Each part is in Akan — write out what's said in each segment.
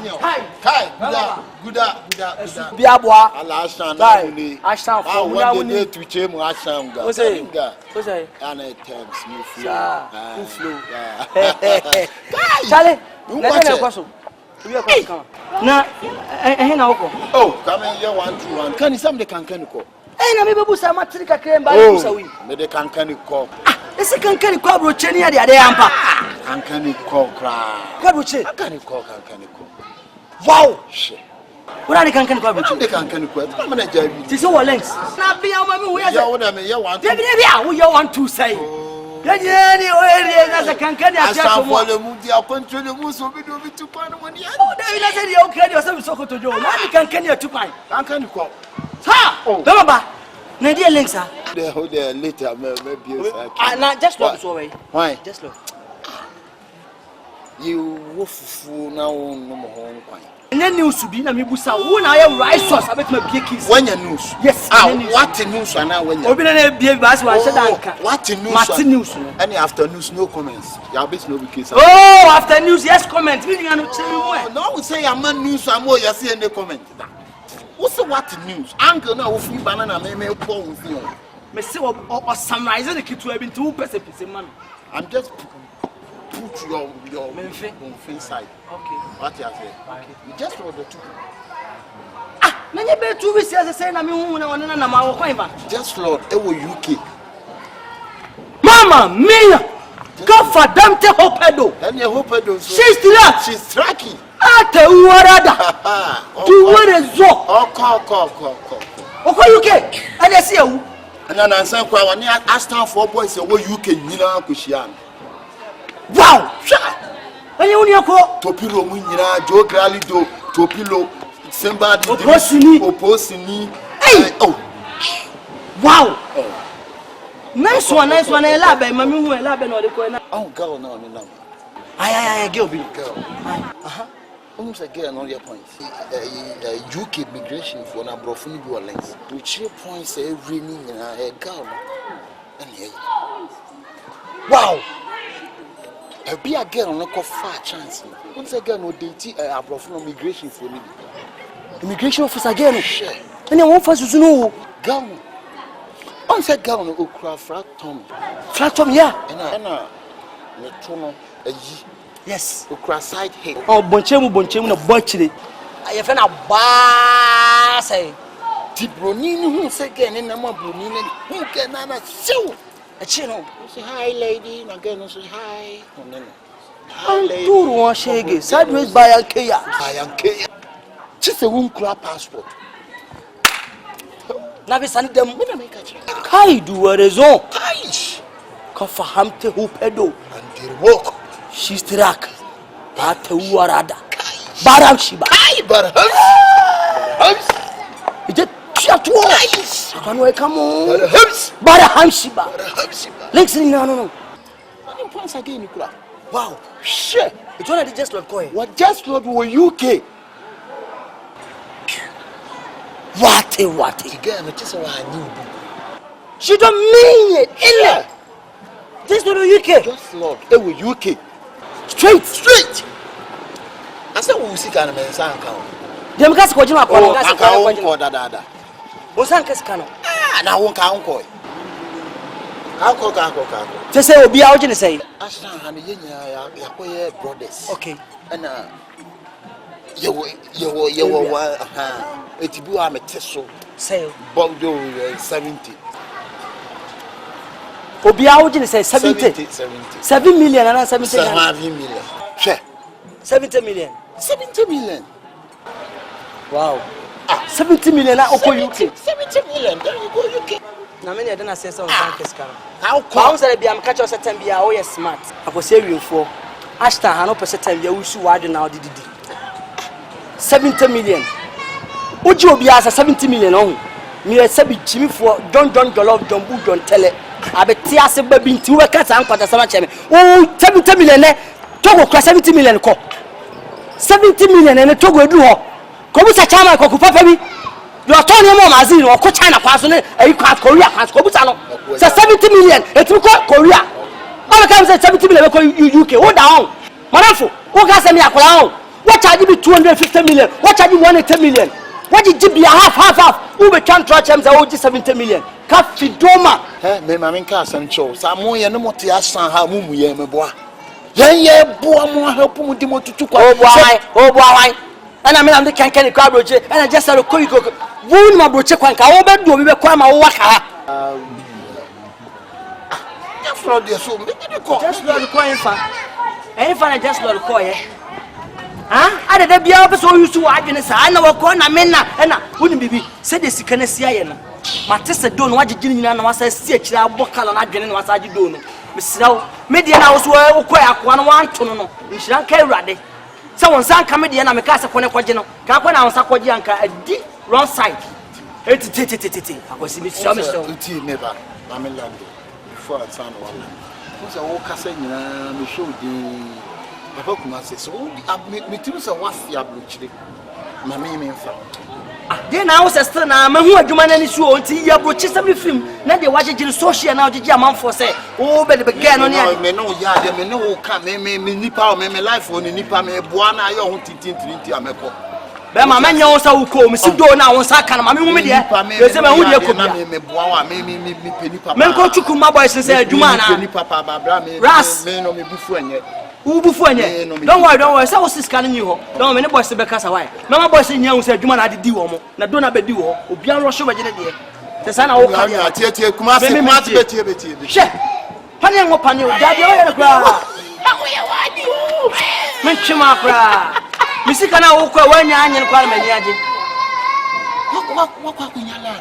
Kai, good. Biabwa. Alashan, Asham for one day to Chim Asham. What's it? And it tells me flu. Charlie, let's go. Na ehina huko. Oh, come in here 1 2 1. Can some the kankaniko? Na me bebusa matrika kremba bebusa wi. Me the kankaniko. Ese kankaniko abroche ni ade yampa. Kankaniko kra. Kabroche. Kankaniko. Wow. Ura ni kankaniko abroche. The kankaniko. Come na jabi. Ti so links. Na bia ma me wo ya. Ya wo na me ya 1 2. Bia wo ya 1 2 say. Yanyeni oere na za kankani atia mo. Asa mu dia control mu so bi do bi tupan mo ni. Oh, David na say dia okay dia so Sokoto jo. Na ni kankani atupan. Kankaniko. Ha! Come on, na dia links ah. They hold there later maybe. Na just look so way. Why? Just look. You wofufu na wo no mo ho nkwan. Nya news bi na mebusa wo na ya rice sauce abetuma bie kiss. Wanya news. Yes. What news na wanya? Obi na bie ba so wan shedanka. What news? Martin news. Any after news no comments. Ya bet no be case. Oh, after news yes comment. Me no tell you why. No we say am news am o ya say any comment. What's what news? Uncle na wo fi banana me po wo fi o. Me say o summarize the kitu abi nti wo pese man. I'm just put your inside. Okay. What you say? Okay. You just hold the two. Na nye be 2 weeks as say na me hu na wona na ma wo kwan ba. Just Lord, e wo UK. Mama mia. Go for them te hopedo. And you hopedo. She's tracking. Ate uwarada. Tu were zo. Ko. Oko UK. Ade se ewu. Na nansan kwa woni Aston for boys e wo UK nyina akohia. Wow! When you go Topilo Munira, Joe Gralido, Topilo, somebody Oposini. Hey! Oh! Wow! Nice one, I love it. Mammy, who I love it. Oh, girl, no, no. I girl. Almost a girl on your points. UK immigration for a brofuni go length. Which points every in a girl. Wow! A be a girl no go far chance. Once a girl no date a brofuni immigration for me. Immigration officer again. And I won't first know. Girl. Once a girl no go flat Tom. Flat Tom, yeah. And Netono a ye. Yes. Okra side head. Oh, bonchemu na botchire. I feel na ba say. Ti bronini hu say again na ma bronini hu ke na na sew. A chino. Say hi lady, na girl no say hi. Hi lady. Turu won shege. Sideways by Ankeya. She say won kura passport. Na be sani dem me na make a check. Kai du rezo. Kai. Ka fahamte hu pedo. And they walk. She's track. Ate uwarada. Baram shiba. Kai barhams. Ije chatu. Kanu come on. Barhams. Barham shiba. Links no. Any points again Nicola. Wow. Shit. It's already just like coin. What just Lord were UK. What? Again, it is what I knew. She don't mean it. Yeah. This to the UK. Just Lord. It was UK. Straight. I said we see kind of man san kan. Dem gas ko jima ko gas ko da. O san kas kan. Na won ka ko. Ka. Te say obi a o jine say. Ashan ha ne yenya ya ko ye brothers. Okay. And yewo wa etibu a meteso. Say Bodo 70. Obi a o jine say 70. 7 million and 70 million. Sure. 70 million. 70 million. Wow. 70 million na oko UK. 70 million. There you go UK. Na me dey na say some bank scam. How come say be am catch us time be a we smart. Akose wiefo. Ashton ha no pese time ya wusu wadu na odidi. 70 million. Oji obi asa 70 million on. Me say be chimifo John Jollof John Bu John Tele. Abeti ase babi nti we kata ankwata sama cheme. Oh 70 million ne Togo kra 70 million ko. 70 million ne Togo edu ho. Ko busa chama ko papa bi. Your turn your mom azin or ko China kwaso ne e kwa Korea kwaso ko busa no. Say 70 million etu ko Korea. All come say 70 million ko UK. Wo down. Manafo, wo ga se me akola ho. What charge me 250 million? What charge me 180 million? What did you be half? Who be can't try them say 70 million? Kafi doma. Me mama nka asancho. Sa mo ye no moti asan ha mumu ye me boa. Ye boa mo help mu di motutu kwa. Oh boy why? And I mean I'm the can kwa broche and I just said ko. Who ma broche kwa nka wo be do bi be kwa ma wo waka. Just Lord dey so me dey call. Just Lord ko enfa. Enfa na just Lord ko ye. Ada da biya ba so yusu wa adwene sa na wo ko na menna na woni bibi se de sika na sia ye no mate se do no wagegine nyina na wasa sia kira abokala na adwene na wasa age do no mesirawo media na wo so wo ko akoa no wanto no nhira nka awurade se won san ka media na meka se ko ne koje no ka ko na won sa koje anka adi wrong side eti akosi mi sha me so enti never na me land before I san wala wo se wo kasa nyina me show di Papa kuma say so me tiri say wasi abrochire ma me mfa dey na wo say still na ma hu adwuma na ni so onti ya brochi some film na dey wagegire social na ogege amanfo say wo be the guy no ne me no ya de me no wo ka me nipa o me life o ni nipa me boa na ayo ho tintintinti ameko be ma manya wo sa wo ko me si do na wo sa kan ma me hu me de e say me hu de ko bia me boa wa me pe nipa me ko chuku ma boys say adwuma na nipa pa bra me no me bufu enye Ubufu enye. Don't worry. Say what scan ni ho. Don't me ne boys be kasa why. Mama boys nya hu say adwuma na ade di wo mo. Na do na be di wo. Obi an ro hwe bagene de. Say sana wo ka ya. Tie kuma se kuma te betie. She. Pani en wo pani o. Daddy o ye kra. Awo ye wadi. Men chima kra. Misika na wo kwa wanya anyen kwa ma ni age. Wa kunyala.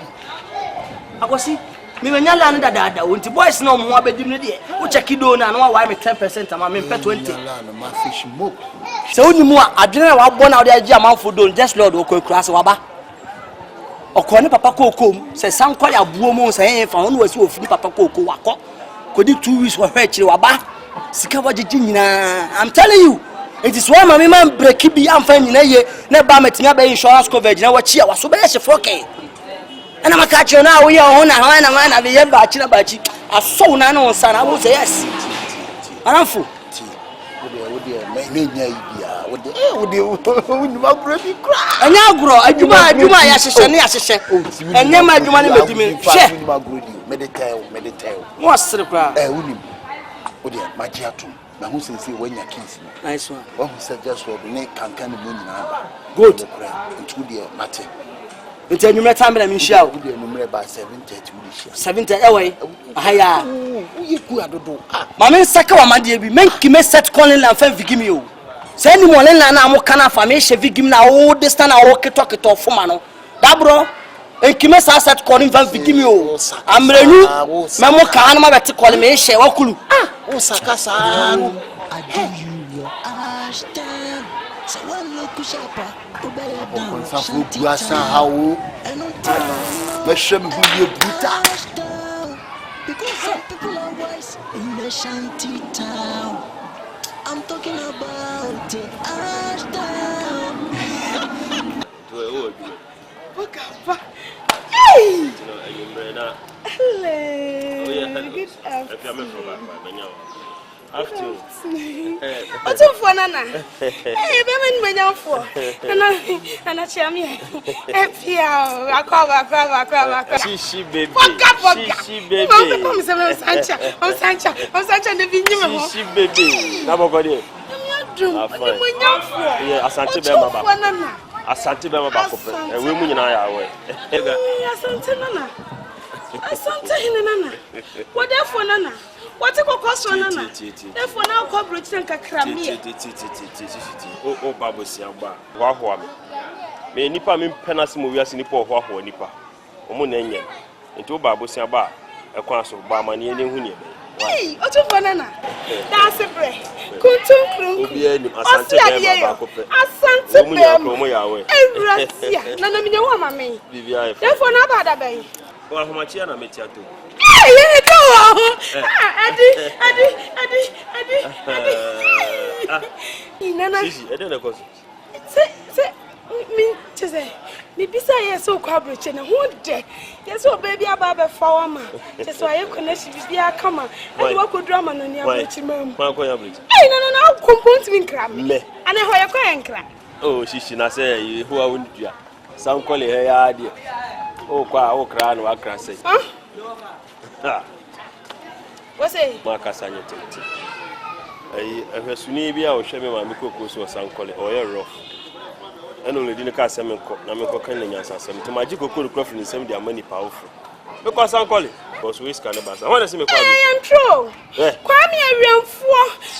Akosi me nyala no dada wonti boys na omo abedi no de wo check do na no wa me 10% ama me 20 no ma fish smoke se oni mu a adwene wa bo na wo de agi amanfo do just Lord okura se waba okọ ne papa kokom se sanko ya buo mu se yen fa won wasi ofini papa kokko wakọ kodi 2 weeks wo hwe kire waba sika wagegi nyina I'm telling you it is why my man break bi amfa nyina ye na ba metimi aba insurance coverage na wachi a waso be ye shefoke ana makacho na wo ye ho na ho na ma na be ye ba chi na ba chi aso na na won sana wo say yes anafo wo de me nya ibia wo de ni ma bro bi kra anya agro adwuma ya hyehyɛ ne ya hyehyɛ enye ma adwuma ne medimi hye ni ma agro di me de tell wo sere kra wonim wo de magi atom na hu sense wanya kids nice one wo hu say just wo ne kankan mu nyina ba good ntu de mate nti anwumre tambe na minhia wo de anwumre ba 7:30 wo hia 7:30 ewe ahaya wo ye ku adodo ma men saka wa made bi men kime set calling la fa vigimi o say ni mo len na mo kana fa me hye vigimi na wo de stand na wo keto foma no da bro en kime sa set calling fa vigimi o amrenu me mo ka na ma beti calling me hye wakulu wo saka sa no I do you your ash down. So when you push up, you better down. Sanfo buasa hawo me hwem hu ye bruta because some people are wise in the shanty town. I'm talking about the ash down. Hey! Hello. Good afternoon. After what's up for Nana? Hey, baby, my young for and I tell me, I call. Shishi baby. Shishi baby. I'm Sancha, the vineyard. Shishi baby. Nabogodi. Yeah, Asante Bema. Asante Bema Bakope. And women in our way. Asante Nana. Asante Nana. What for Nana? What a cost on Nana? Therefore, now corporate and Kakramia. Oh, Babu Siamba. Wahwam. May Nipa mean penas movies in Nipo Wahwa Nipa. Omunanian. Into Babu Siamba. A class of Bamani and Hunia. Hey, what of Nana? That's a break. Kuntum Krum. Asante Bema. Rasia. Nana Mina Mamma. Therefore, not bad obey. Well, how much Yana met you? Hey, go! Eddie. Nana, I don't know. say, me, say, maybe say so coverage and a wood day. Yes, oh, baby, about a farmer. Just why you connection with your come and walk with drama on your mom. Hey, no, compound me crab. And I hear you crying crab. Oh, she na say who are with you. Some call it her idea. Oh, cry no I say. Huh? What's it? Makasanya tete. Ehwesuni bia o hwe me ma me kokoso san kole o ye rough. Eno le di ne ka asem nko na me ko kan nyansa asem. To maji kokoro crop ni sem dia mani powerful. Because san kole because we scan basa. When say me kwa. I am true. Kwa me awiamfo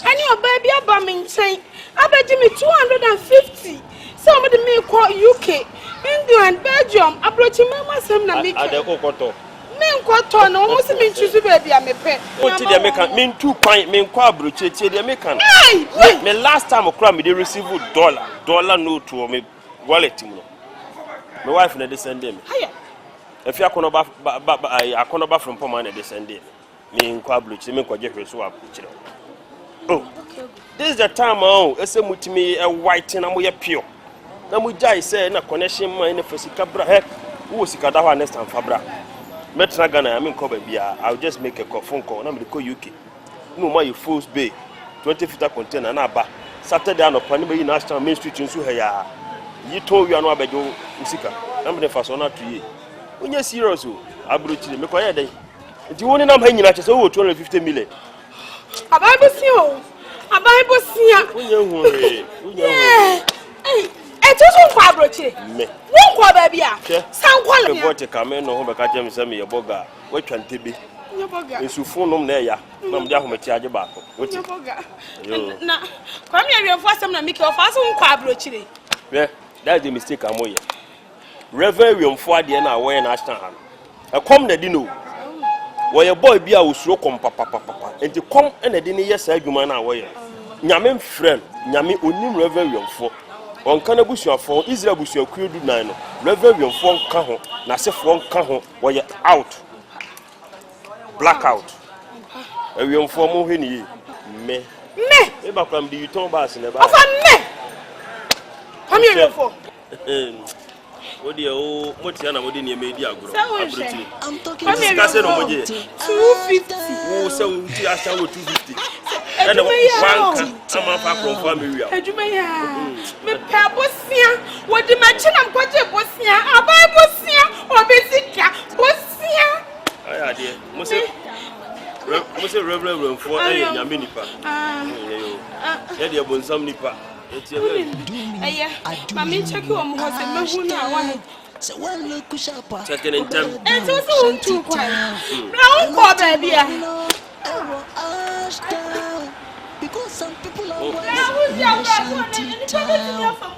ani oba bia ba me nchen. Abaji me 250. So me de me kwa UK, England, Belgium, approach me masem na me. Ade kokoto. Me nkwato na omo se me ntwizu baby a me pe. Oti de me kan me ntu kwan me nkwa abroche tie de me kan. Me last time okra me dey receive dollar note o me wallet mu. My wife na dey send me. Haya. If you akono ba from Poma na dey send me. Me nkwa abroche me nkwaje hweso abroche. Oh. This is the time ese mutimi white na mo ye pure. Na mo jai say na connection man na fasika bra he. Wo sika da ho next time fabra. Metra Ghana, I mean, I'll just make a phone call. I'm going to UK. No more, you Fools Bay, 20-feet container, and Abba. Saturday, I'm upon me in National Main Street in Suhaya. You told you are not about your Usika. I'm the first one to you. When you're serious, I'll bring you. Make a day. If you want to hang at over 250 million. A Bible seal. A Bible seal. Yeah. Etusu kwa broche. Me. Won kwa baby a. San kwa le. Bote kame no ho be ka jem se me ye boga. We twantebe. Nye boga. Nsufu nom na ya. Na mde ahomati age ba ko. Nye boga. Na kwa me awiemfo asem na miki ofa so kwa broche. Yeah, that's the mistake amoye. Reverend wiemfo ade na we na ashtan ha. E kom na di no. Wo ye boy bia osuro kom papa. Enti kom na di ne yesa adwuma na wo ye. Nyame mfrem, nyame onim reverend wiemfo. On kana busuafo Israel busuakuo du nan no reverend wiemfo nka ho na sefo nka ho wo ye out blackout wiemfo mo hwe ni me e ba kwam di yuton bass ne ba afa me kwam ye wiemfo o de o motia na mo de ne me di agoro abruti I'm talking kwam ye ka se no mo je 250 wo se wo ti asa wo 250 and wanka ama fa from family adwuma ya me pa bosia wo di ma chi na mkwaje bosia abai bosia obesika bosia aya de mo se reverend for nyame nipa ye de bonsam nipa etie aya mami check wo mo se mehu na wa so one look sharper. checking in time ento so untu kwa na unko baby a because some people are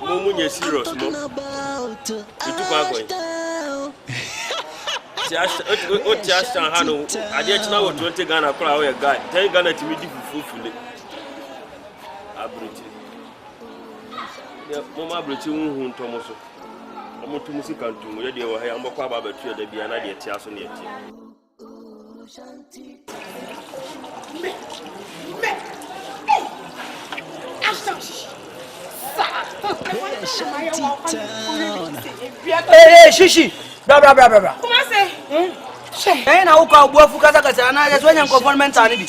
Munye serious mo. Itu kwa kwa. O tiasta hanu ade china wo 20 Ghana kora wo guy 10 Ghana timi di fufule. Abruti. Ya mama abruti hu ntomo so. Omo tu musika ntumu ye de wo ha mbokwa ba batu ya da bia na de tia so ne tia. Hey, shishi. Bra. Come say. Hey, na uko abuafu kasa na just wenya conformment ani bi.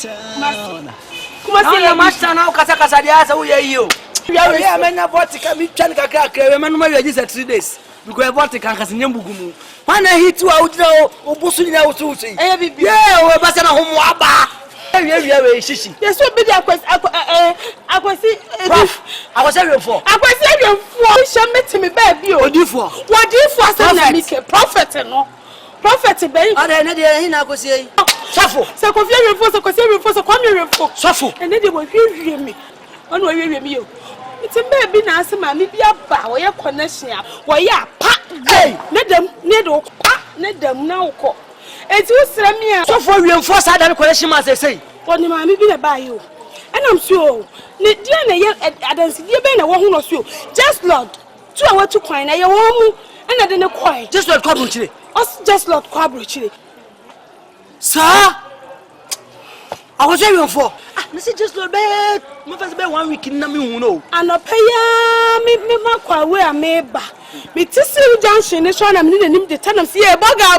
Kuma say na master na kasa dia asa uye hiyo. We amenya vodka mi twan kakra krewe manu ma wi 3 days. Because vodka kasa nyambugumu. Wana hit wa udira obusu nyina usu. Eh bibi. Yeah, we basa na homo aba. We shishi. Yes, so be akwasi wiemfo. Akwasi wiemfo sha metimi ba bi o. Odifo asa na mike prophet no. Prophet be. Ada ne de hina akwasi yi. Safo. Se ko fie wiemfo se ko se wiemfo se ko mi wiemfo. Safo. Ene de wo hwie mi. Ono wo hwie mi yo. Itim ba bi na ase ma mi bi aba wo ye connection a wo ye apa. Hey, ne do pa ne dam na uko. Eti usra mi a. So for wiemfo sa da connection ma say. Oni ma mi bi na ba yo. Enam so ne dia na ye adansi dia be na wo hu no so. Just Lord. Tu a watu kwan na ye wo mu na de ne kwan. Just Lord kwabro chire. Us just Lord kwabro chire. Sir. I was saying for. Mr. Just no bad. My first bed 1 week in Nami, no. And a paya me makwa where I may ba. Me tissue junction is one I'm needing him to tell him, see a bugger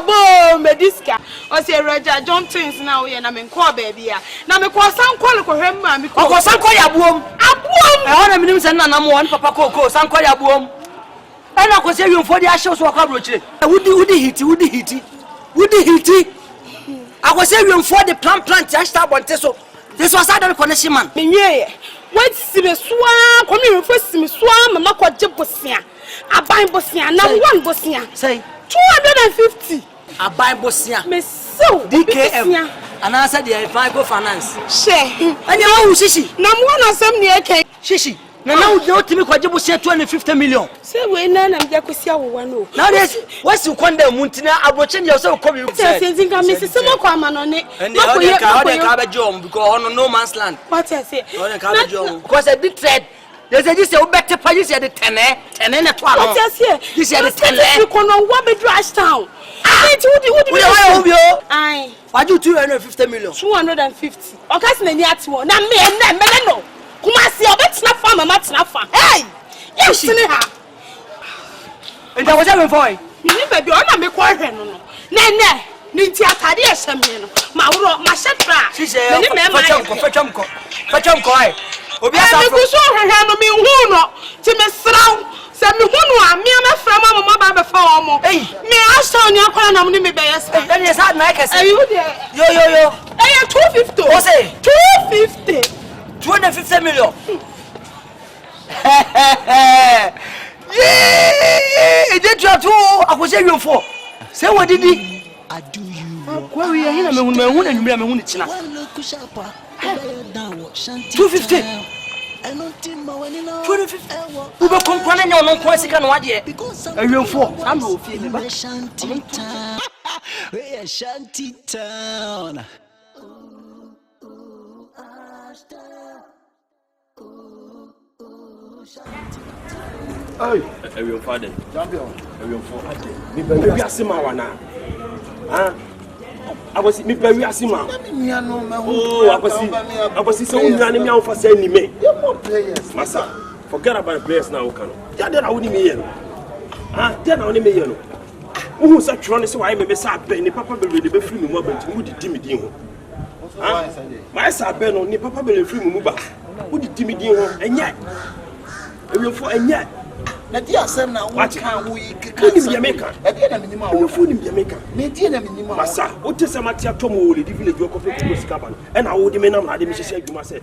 mediska. Or say Roger John Twins now, and I'm in core baby. Now me call some qualical him, because some call ya boom. I want a minimum and I'm one papa coco, some call ya boom. And I was saying for the ashes or coverage. Would he? I was saying for the plant, I start on Teso. This was other connection, man. Yeah, wait, see me swam, come here first, see me swam, and Mako Jibbosia. I buy Bosia, now 1 Bosia. Say 250. I buy Bosia. Miss so DKM. And I said, if I go finance. Share. And you know, Shishi. Now 1 or some near cake. Shishi. Now, you to me, what you say 250 million. Say, we none of Jacosia one. Now, what's you condemn Muntina? I'm watching yourself coming. Think I miss some common on it. And the other job because on no man's land. What I say? Because I did said. There's a this better pay you said the 10 and a 12. What I say? This is the 10. You can know what be trash town. Aye. Why do 250 million? 250. Okay, Nanyat one. Now me and them, no. Kumasi, I bet not farm, I'm not farm. Hey! Yes, she her. And I was having for you. You never be on me quarter. No. Nintia Tadia Samino. My shepherd. She said, Fetchum Koi. Obiasa ko so hwehwe no me hu no ti me sraw se me hu no a me na fra mama ba be fa omo me asha oni akwa na me be yes that is hard na kase ayu de yo 250 o say 250 million yeah e dey to akose wi for say what did he I do you kwa wi hina me hu na nwumira me hu ni china 250 Ube konkwane nya ono kwa sika no wade awemfo am do ofie me ba we shanty town Hey, your father. champion. Your father. Me baby asima wana. Akwasi me baby asima. Oh, akwasi so unwane me amfa say ni me. Masa, forget about the players now kan. Ya dey na woni me ye no. Dey na woni me ye no. Who say tro ne say why me say abẹ ni papa be ready be free me mo abanti mu di mi din ho. My say abẹ no ni papa be free me mu ba. Mu di mi din ho. Enye. Ewe fo enye. Na di asem na wo kan wo yi keka. Ni me meka. E bi na minima wo. Ewe fo ni me meka. Me di na minima. Masa, o te se mati atom wo le di village wo kofe ti sika ba no. E na wo di me nam na de me hye adwuma se.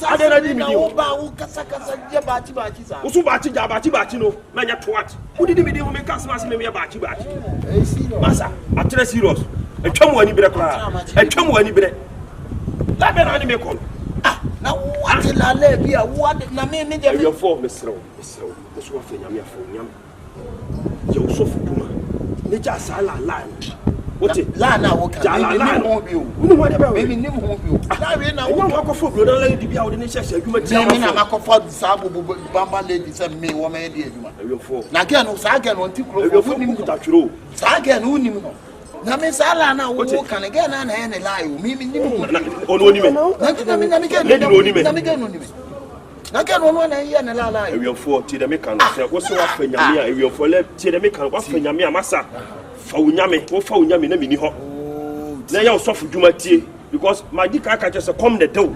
Ade na di mi wo ba wo kasa je baati sa. Wo so baati ja baati no. Na nya to what. Wo di me di wo me kasa ma se me baati. Eh serious. Masa, atere serious. E twam wani bere kra. E twam wani bere. La be na ni me ko. Na what la le bia what na me je me fo me srew. So wo fa nyame afo nyame. Je wo so fuduma. Ne ja sala la. Wote la na wo kan me ni mo bi o. Unu mo de ba we. Me ni mo bi o. La we na wo ko fo bro na la di bia wo de ne hye adwuma ti. Me na makofo sa bobo bamba lady say me wo me de adwuma. Ewe fo. Na again no sa again on ti kro fo. Ewe fo ni kuta twiro. Sa again uni no. Na me sala na wo kan again na na ne la o. Me ni mo. Ono ni me. Na me again. Na me again oni me. Na again ono na ye ne la la. Ewe fo ti de me kan say wo so wa fa nyame a ewe fo le ti de me kan wa fa nyame a masa. Fa unyame wo fa unyame na me ni ho. Na ya osofu dwuma tie because magi ka ka say come the dough.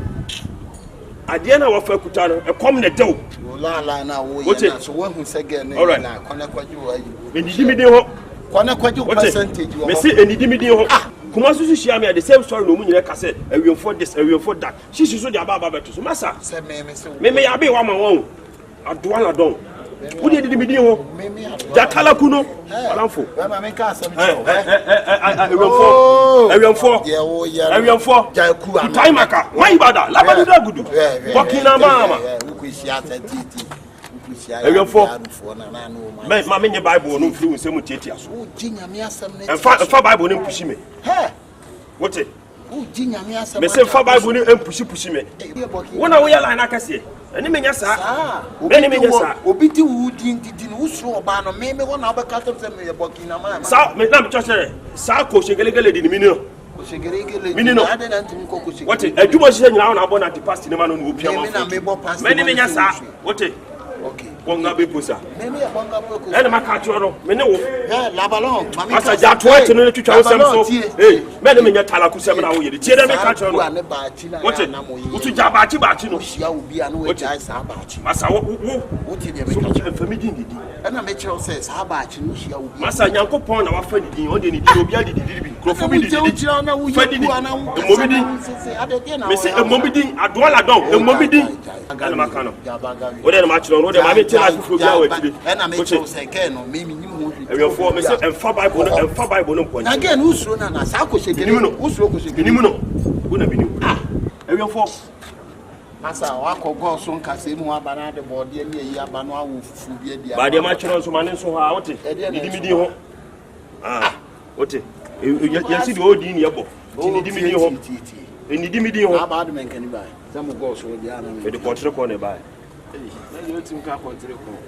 Ade na wo fa kuta no e come the dough. La na wo ye na so wo hu say again na kona kwaji wo ayi. Me di mi din ho. Kona kwaji percentage wo. Me say enidi mi din ho. Kuma so shia me the same story no mu nyire ka say awemfo this awemfo that. She so the aba beto so masa. Say me say. Me ya be wa ma won. Adoa na don. Wo di mi din ho. Jakala kuno. Alamfo. Ma me ka asem awemfo. Jaku ana. Taimaka. Why bada? Labadu da gudu. Bokina mama. Ukushia titi. Awemfo. Ma me nye Bible no firi nsem tietia so. O jinyame asem ne. Fa Bible no pushi me. Wote? O jinyame asem. Me say fa Bible no pushi me. Wona wo ya line akase. Eni menya sa. Eni menya sa. Obi ti wu din wo suro oba no me wona obeka tem se me bokina mama. Sa me na me cho say sa ko shegelegele di ni mi no. Minino. What? A Juba said now about the past in the man who appear. Many minutes. What? Okay. Bonga be pusa. And my catcher, Meno. Labalon. As I got to wait to tell some so. Hey, Madam in your Talaku, now you did a catcher. What? What to Jabachi Bachino? What I Sabachi. Massa, what did you make for me? And I make you says, how about you? Massa Yanko Pond, our friend, the only Ethiopia did it. Crofomidi, Mr. Mobidi, Adwala Dog, the Mobidi, Galamacano. What am I to know? I tell us to go and I make you say, Ken, maybe you and far Bible point. Again, who's run and as I could say, who's Nimuno, wouldn't be new. Every four. Massa, Wako go soon, Casino, Banana, the body, and Yabano, who by the matches, man, so out it. Ah, what it? You see the old in your book. You need me home. You need me home. How about the man can buy? Some of us will be on the portrait corner by. You think I want to recall.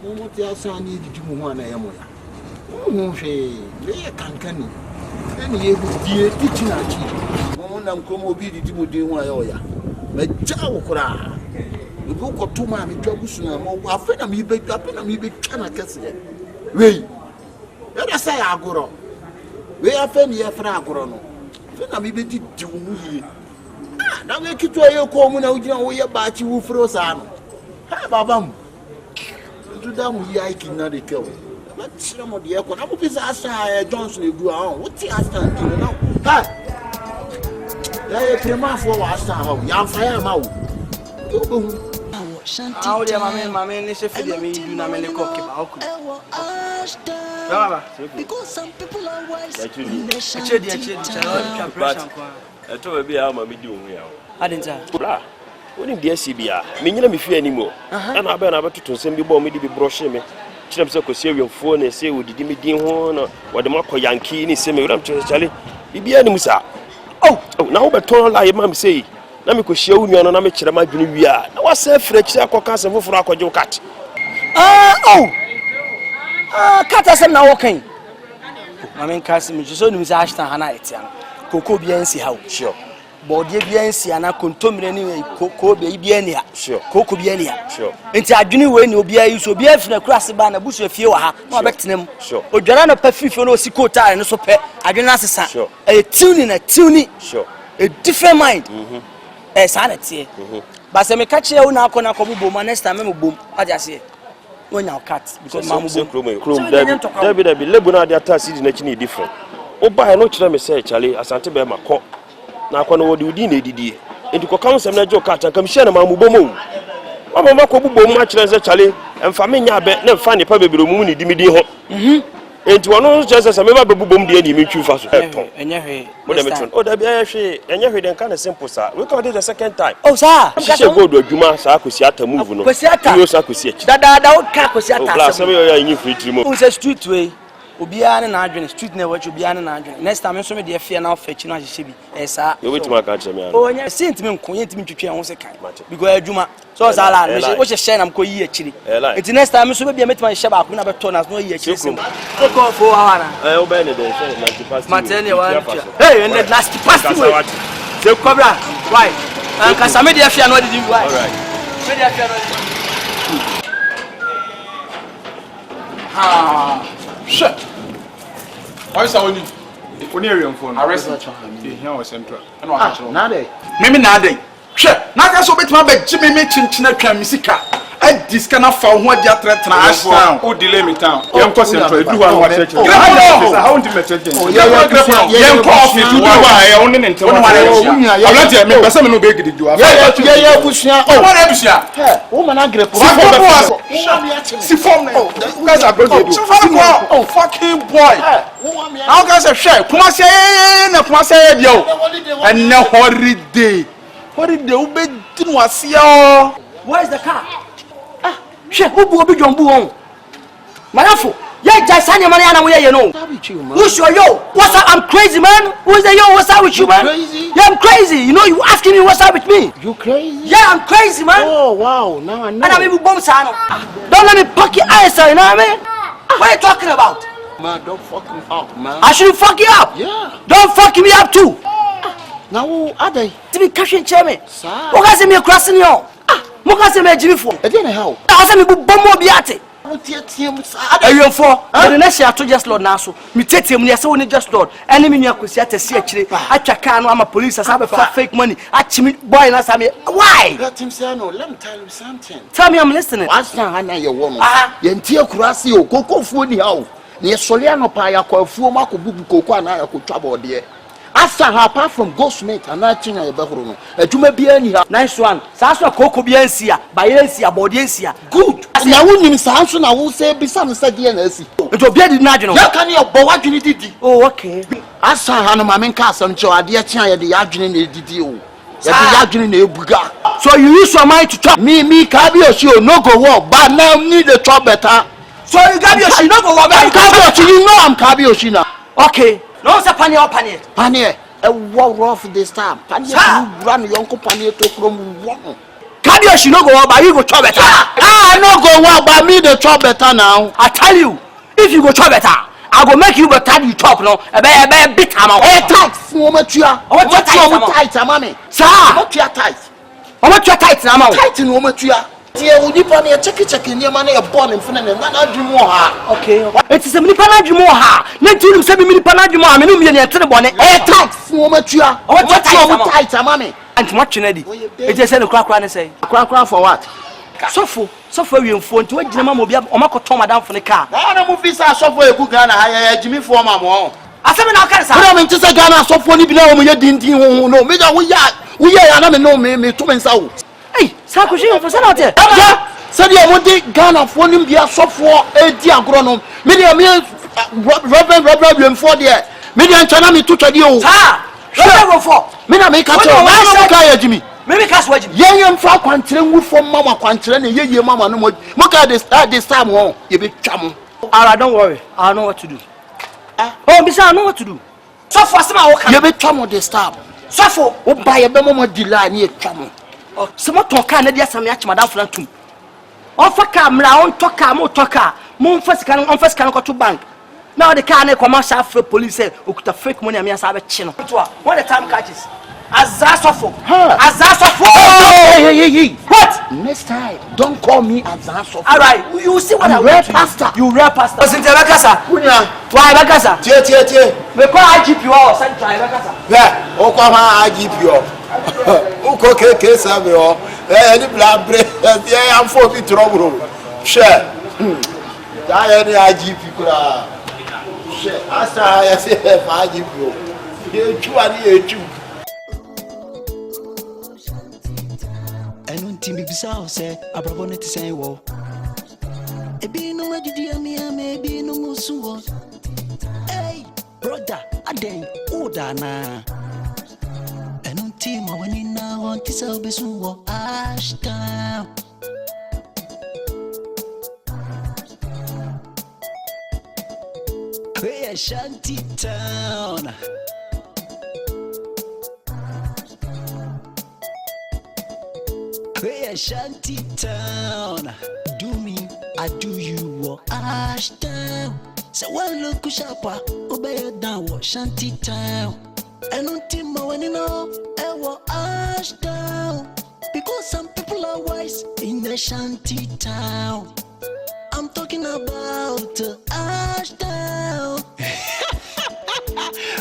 What else I need to do one I am with? Oh, she, they can't. And you dear teaching at you. One and come over to do one oya. But Jow cry. You go to my troubles now. I feel I'm big up and I'm big cannot catch it. Wait, let us say Agoro. We are fairly a fragrono. Then I'm big to me. Now make it to a common out way about you for San. Have a bum. To them, we are not the kill. But some of the aircon, I will be asked Johnson to go on. What's the Aston do now? Ha! They are prima for Aston, young fire mouth. How dear mamma, is a figure me, do not make a cocky. Because some people are wise. I told me how I'm doing here. I didn't Blah. Wouldn't be a CBA. Meaning me fear anymore. And I've been able to send me bomb me to be brochure me. Chimps of Coserian phone and say, would you give me Dean Horn or the Marco Yankee in semi ram to Charlie? He be animusa. Oh, now but told like Mam say. Let me show you on a amateur. My junior. I was a French Aquacas for Aqua cat. Cat as I'm now walking. I mean, Cassim is only with Ashton Hanna. Coco Biansi how sure. Body Biansi and I contumely anyway, Coco Biania, sure. Coco Biania, sure. And I do when you be a use of beer from a grassy banner bush of you are back to them, sure. Or Jarana Perfume no Sicota and so pet, I don't answer, sure. A tuning, sure. A different mind, a sanity. But some catch you now, Conaco, my next time, boom, I just say. When now cut because Mamma Debbie, Lebuna, the attack is not any different. Oh, by no time, say, Charlie, as I tell my court. Now, what do you need? Into account some natural cat and come share a Mamu Bomo. Mamma Cobu much as a Charlie, and Famina bet never find a public room in the into one of just as a member of Boom, the enemy too fast. And oh, that be actually, and you heard kind of simple, sir. We got it the second time. Oh, sir, she should go to Juma, Sakusiata move. No, Sakusiata. That Cosiata, some of you free to move. A street way. Obiara na adwene street na watch obiara na adwene next time so me de fear na fetch na hye bi esa you wait ma ka che me an o nya sent me nko yentimi twetwe ho se kan because adwuma so sala me wo hye na mko yi akiri enti next time so be metima hye ba ko na beto na so yi akiri sim so ko fo hawana o be ne de 90 past matene wa hey and the last past se kobra why an kasa me de fear no did why all right me de fear no ah shit. Why is our area phone? Arrest here or central. And what happened? Nade. Maybe Nade. Shit. Now that's what my bed Jimmy Chinchina Camisika. I this kind of found what you are trying to ask now. Oh, delay me town. Young Central. Do one watch it. How do you message? Oh, young coffee to do I only in town. I let you make some no big did you have. Yeah, Bushia. Oh, what else? Yeah. Woman, I grip. See for me. You guys are going to do. Oh, fucking boy. How can I share? Come say, no, come say, yo. And no holiday. Holiday, Ube didn't was here. Where's the car? She who be jumbo on. Marafo, yeah, just any money and away, you know. Who's your yo? What's up? I'm crazy, man. Who's the yo? What's up with you, man? Crazy? Yeah, I'm crazy. You know, you asking me what's up with me. You crazy? Yeah, I'm crazy, man. Oh, wow. Now I know. And I'm even bomb, son. Don't let me poke your eyes, you know what I mean? What are you talking about? Man, don't fuck me up, man. I shouldn't fuck you up. Yeah. Don't fuck me up too. Now, who are they? To be cashing chairman. Sir. What can I say me crossing you? What can I say me Jimmy for? I didn't help. I say me bombo biate. Ayo for. The next year to just Lord Naso. Me tete me say we just Lord. Enemy me akwesi atesi akire. Atwaka no am police as have fake money. Achimi boy na say me. Why? Let him say no. Let me tell you something. Tell me I'm listening. What's na na ye wo no. Ye ntie kurase o kokofuo ni ha o. Na ye sole anopa ya kwafuo makobubu koko ana ya kotwa bode. After her, apart from Ghostmate and that thing, I no. Juma be any nice one. Sasa koko biensia, bayensia, bodiensia. Good. Now when you Samson, I will say, be some said DNS. It will be a national. How can you but what you did? Oh, okay. I saw Hannah main castle, so I dear China, the Arjun in the deal. The Arjun in the Buga. So you use your mind to talk me, Cabio, no go walk, but now need a job better. So you got your she no go walk. You know I'm Cabio Shina. Okay. No, sir, Panier or Panier. Panier, a war rough this time. Panier, run your uncle Panier to from one. Cabio, she no go walk, but you go chop better. I no go walk, but me the chop better now. I tell you, if you go chop better, I go make you better you chop no. A bit amount. Tax, woman, you are. What tight, mammy? Sir, what you are tight? How much you are tight now? Tight in woman, you are. Dear, would you pony a check in your money a bond in front of them? Not do more. Okay, it is a mini panage more. Let you say mini panage more. I mean, you're to the bonnet. Tax, woman, you are. What tight, mammy? And much ready. It just said a crack and say, crack for what? So you phone to a gentleman will be up or Marco Toma down from the car. I don't move this software, good Ghana, I Jimmy for my mom. I said, I can't say, I'm just a Ghana software below me, you didn't know me. We are not know me, 2 months out. Hey, Sakushi for Senator. Said you want the Ghana for him be a software, a diagram. Medium Reverend for the Median China me to you. Sure, for me, I make a Jimmy. Maybe catch what young folk quantity from Mama Quantren, ye mamma no more. Look at this time, you be chum. Don't worry, I know what to do. Oh, Miss, I know what to do. So for some, you be chum with this time. So for buy a moment delay near chum. Some talk can get some match, Madame Flantum. Offer camera on talker, more talker, moon first can go to bank. Now the car come out for police who could have fake money and me as a channel. When the time catches. Azasofo. Azasofo. Hey. What? Next time, don't call me Azasofo. All right, you see what I want to pastor. You real pastor. Listen to Bakasa. Why Bakasa? Tie. We call IGP or Central Bakasa. Yeah, o call my IGP or. O call KK Sabe or any blood break. Yeah, I'm for the trouble. Share. Die any IGP kura. Share. Asa I say IGP. You Timmy Bissau said, I brought it to say, well, a being no idea, maybe no musuo. Hey, brother, I dang, Udana. And on team, when you now want to sell Besuo, Ashtown. Hey, Shanty Town. Hey, Shanty Town. Do me, I do you, Ashtown. So one look sharper, obey down, Shanty Town. And on team, when you know, Ashtown. Because some people are wise in the Shanty Town. I'm talking about Ashtown.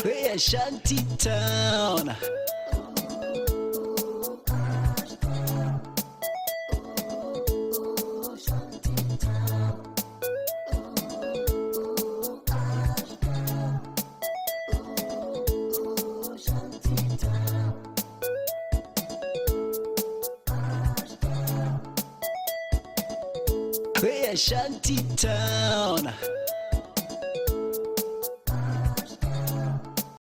Hey, Shanty Town. Shanty Town.